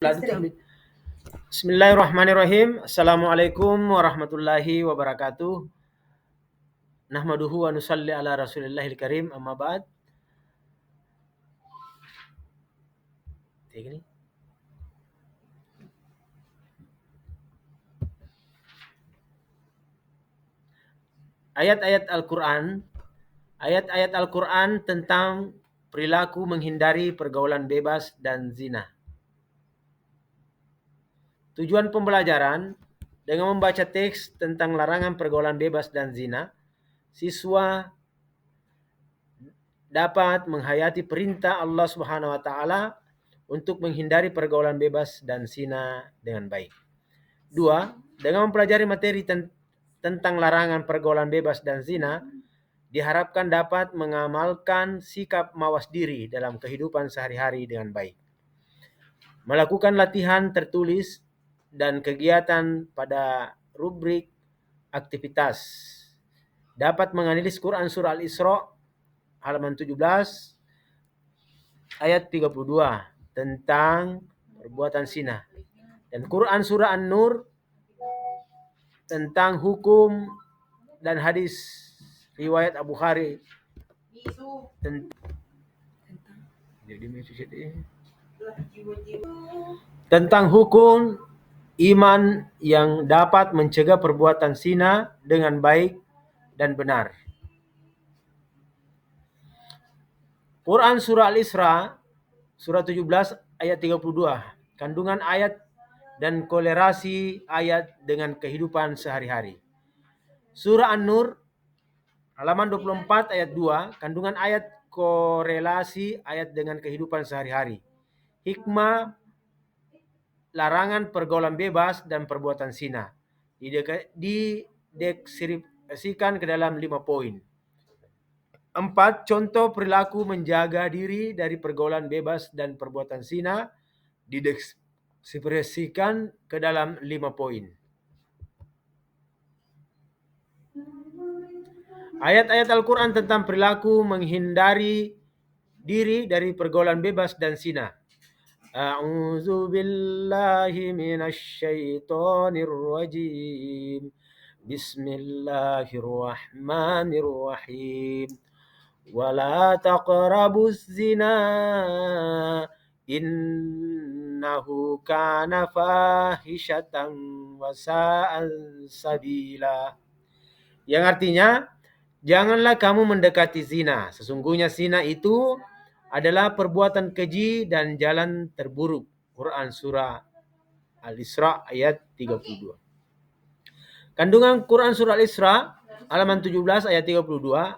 Bismillahirrahmanirrahim. Assalamualaikum warahmatullahi wabarakatuh. Nahmaduhu wa nusalli ala Rasulillahil Karim. Amma ba'd. Ini. Ayat-ayat Al-Quran tentang perilaku menghindari pergaulan bebas dan zina. Tujuan pembelajaran dengan membaca teks tentang larangan pergaulan bebas dan zina, siswa dapat menghayati perintah Allah Subhanahu wa taala untuk menghindari pergaulan bebas dan zina dengan baik. 2. Dengan mempelajari materi tentang larangan pergaulan bebas dan zina, diharapkan dapat mengamalkan sikap mawas diri dalam kehidupan sehari-hari dengan baik. Melakukan latihan tertulis dan kegiatan pada rubrik aktivitas. Dapat menganalisis Quran Surah Al-Isra halaman 17 ayat 32 tentang perbuatan zina. Dan Quran Surah An-Nur tentang hukum dan hadis riwayat Abu Bukhari tentang hukum iman yang dapat mencegah perbuatan zina dengan baik dan benar. Quran Surah Al-Isra surah 17 ayat 32, kandungan ayat dan kolerasi ayat dengan kehidupan sehari-hari. Surah An-Nur halaman 24 ayat 2, kandungan ayat korelasi ayat dengan kehidupan sehari-hari. Hikmah larangan pergaulan bebas dan perbuatan zina dideskripsikan ke dalam 5 poin. 4. Contoh perilaku menjaga diri dari pergaulan bebas dan perbuatan zina dideskripsikan ke dalam 5 poin. Ayat-ayat Al-Quran tentang perilaku menghindari diri dari pergaulan bebas dan zina. A'udzu billahi minasyaitonir rajim. Bismillahirrahmanirrahim. Wala taqrabuz zina innahu kana fahishatan wa sa'a sabila. Yang artinya, janganlah kamu mendekati zina. Sesungguhnya zina itu adalah perbuatan keji dan jalan terburuk. Quran Surah Al-Isra ayat 32. Kandungan Quran Surah Al-Isra halaman 17 ayat 32.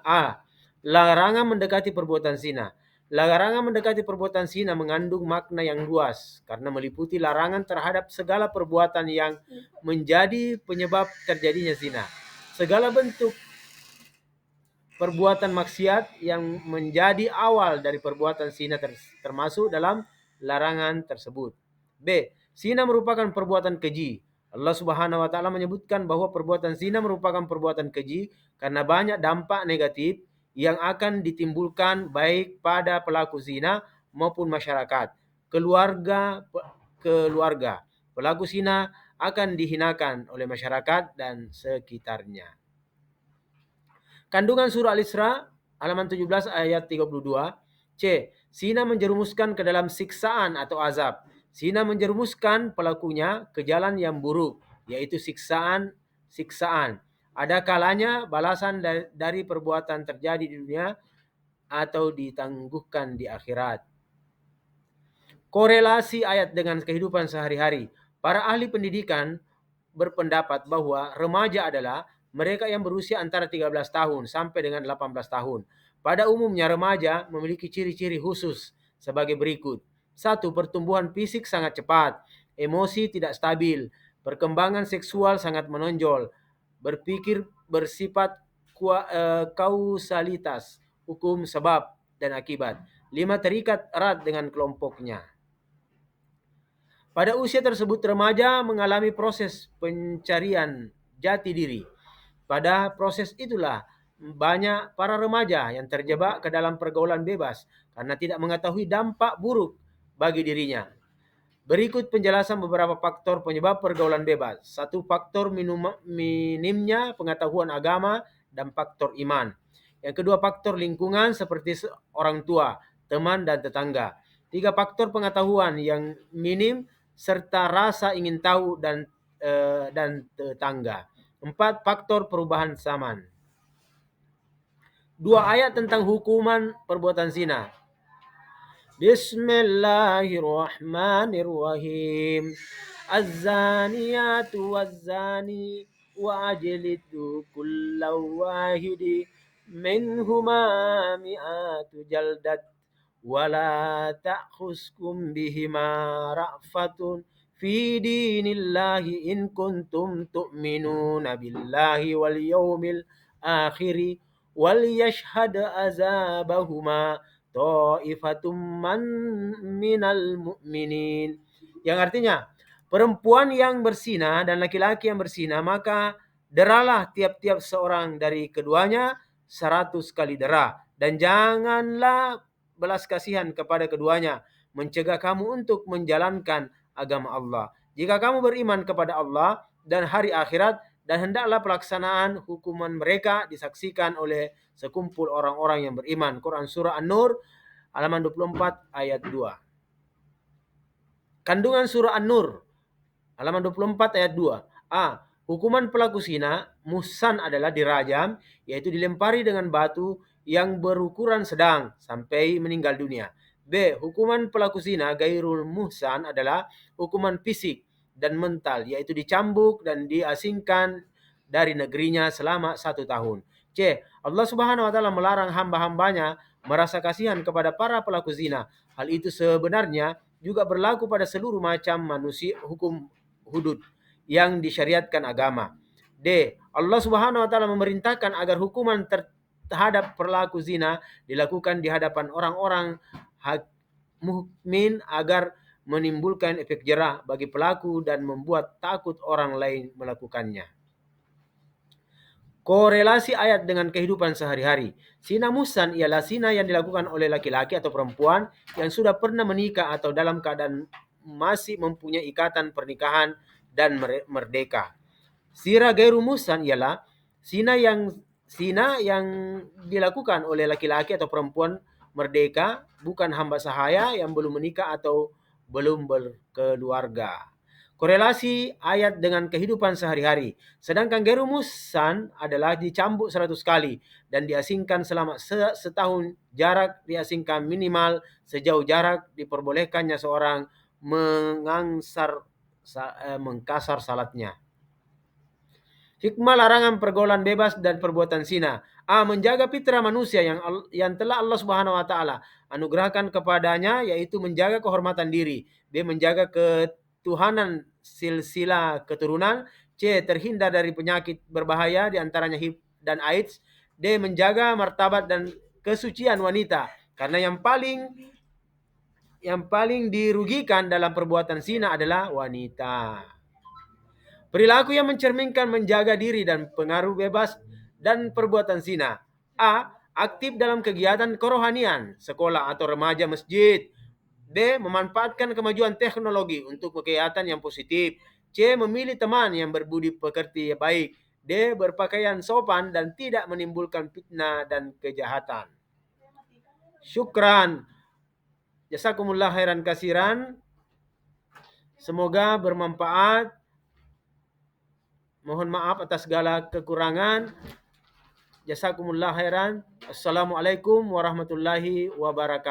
A. Larangan mendekati perbuatan zina. Larangan mendekati perbuatan zina mengandung makna yang luas karena meliputi larangan terhadap segala perbuatan yang menjadi penyebab terjadinya zina. Segala bentuk perbuatan maksiat yang menjadi awal dari perbuatan zina termasuk dalam larangan tersebut. B. Zina merupakan perbuatan keji. Allah Subhanahu wa taala menyebutkan bahwa perbuatan zina merupakan perbuatan keji karena banyak dampak negatif yang akan ditimbulkan baik pada pelaku zina maupun masyarakat. Keluarga pelaku zina akan dihinakan oleh masyarakat dan sekitarnya. Kandungan surah Al-Isra halaman 17 ayat 32. C. Zina menjerumuskan ke dalam siksaan atau azab. Zina menjerumuskan pelakunya ke jalan yang buruk, yaitu siksaan. Ada kalanya balasan dari perbuatan terjadi di dunia atau ditangguhkan di akhirat. Korelasi ayat dengan kehidupan sehari-hari. Para ahli pendidikan berpendapat bahwa remaja adalah mereka yang berusia antara 13 tahun sampai dengan 18 tahun. Pada umumnya remaja memiliki ciri-ciri khusus sebagai berikut. 1. Pertumbuhan fisik sangat cepat, emosi tidak stabil, perkembangan seksual sangat menonjol, berpikir bersifat kausalitas, hukum sebab dan akibat. 5. Terikat erat dengan kelompoknya. Pada usia tersebut remaja mengalami proses pencarian jati diri. Pada proses itulah banyak para remaja yang terjebak ke dalam pergaulan bebas karena tidak mengetahui dampak buruk bagi dirinya. Berikut penjelasan beberapa faktor penyebab pergaulan bebas. Satu, faktor minimnya pengetahuan agama dan faktor iman. Yang kedua, faktor lingkungan seperti orang tua, teman, dan tetangga. Tiga, faktor pengetahuan yang minim serta rasa ingin tahu dan tetangga. Empat, faktor perubahan zaman. Dua ayat tentang hukuman perbuatan zina. Bismillahirrahmanirrahim. Az-zaniyatu waz-zani wa'ajlidu kulla wahidi minhuma mi'atu jaldat wala ta'khuskum bihima ra'fatun fi dinillahi in kuntum tu'minuna billahi wal yawmil akhiri wal yashhad azabahuma ta'ifatum minal mu'minin. Yang artinya, perempuan yang berzina dan laki-laki yang berzina, maka deralah tiap-tiap seorang dari keduanya 100 kali dera. Dan janganlah belas kasihan kepada keduanya, mencegah kamu untuk menjalankan agama Allah. Jika kamu beriman kepada Allah dan hari akhirat, dan hendaklah pelaksanaan hukuman mereka disaksikan oleh sekumpul orang-orang yang beriman. Quran Surah An-Nur halaman 24 ayat 2. Kandungan Surah An-Nur halaman 24 ayat 2. A. Hukuman pelaku zina muhsan adalah dirajam, yaitu dilempari dengan batu yang berukuran sedang sampai meninggal dunia. B. Hukuman pelaku zina gairul muhsan adalah hukuman fisik dan mental, yaitu dicambuk dan diasingkan dari negerinya selama 1 tahun. C. Allah Subhanahu wa taala melarang hamba-hambanya merasa kasihan kepada para pelaku zina. Hal itu sebenarnya juga berlaku pada seluruh macam manusia hukum hudud yang disyariatkan agama. D. Allah Subhanahu wa taala memerintahkan agar hukuman terhadap pelaku zina dilakukan di hadapan orang-orang mukmin agar menimbulkan efek jerah bagi pelaku dan membuat takut orang lain melakukannya. Korelasi ayat dengan kehidupan sehari-hari. Zina muhsan ialah zina yang dilakukan oleh laki-laki atau perempuan yang sudah pernah menikah atau dalam keadaan masih mempunyai ikatan pernikahan dan merdeka. Zina gairu muhsan ialah zina yang dilakukan oleh laki-laki atau perempuan merdeka, bukan hamba sahaya yang belum menikah atau belum berkeluarga. Korelasi ayat dengan kehidupan sehari-hari. Sedangkan gairu muhsan adalah dicambuk 100 kali dan diasingkan selama setahun. Jarak diasingkan minimal sejauh jarak diperbolehkannya seorang mengkasar salatnya. Hikmah larangan pergaulan bebas dan perbuatan zina. A. Menjaga fitrah manusia yang telah Allah Subhanahu wa taala anugerahkan kepadanya, yaitu menjaga kehormatan diri. B. Menjaga ketuhanan silsilah keturunan. C. Terhindar dari penyakit berbahaya diantaranya HIV dan AIDS. D. Menjaga martabat dan kesucian wanita, karena yang paling dirugikan dalam perbuatan zina adalah wanita. Perilaku yang mencerminkan menjaga diri dan pengaruh bebas dan perbuatan zina. A. Aktif dalam kegiatan kerohanian, sekolah atau remaja masjid. B. Memanfaatkan kemajuan teknologi untuk kegiatan yang positif. C. Memilih teman yang berbudi pekerti baik. D. Berpakaian sopan dan tidak menimbulkan fitnah dan kejahatan. Syukran. Jazakumullah khairan kasiran. Semoga bermanfaat. Mohon maaf atas segala kekurangan. Jazakumullah khairan. Assalamualaikum warahmatullahi wabarakatuh.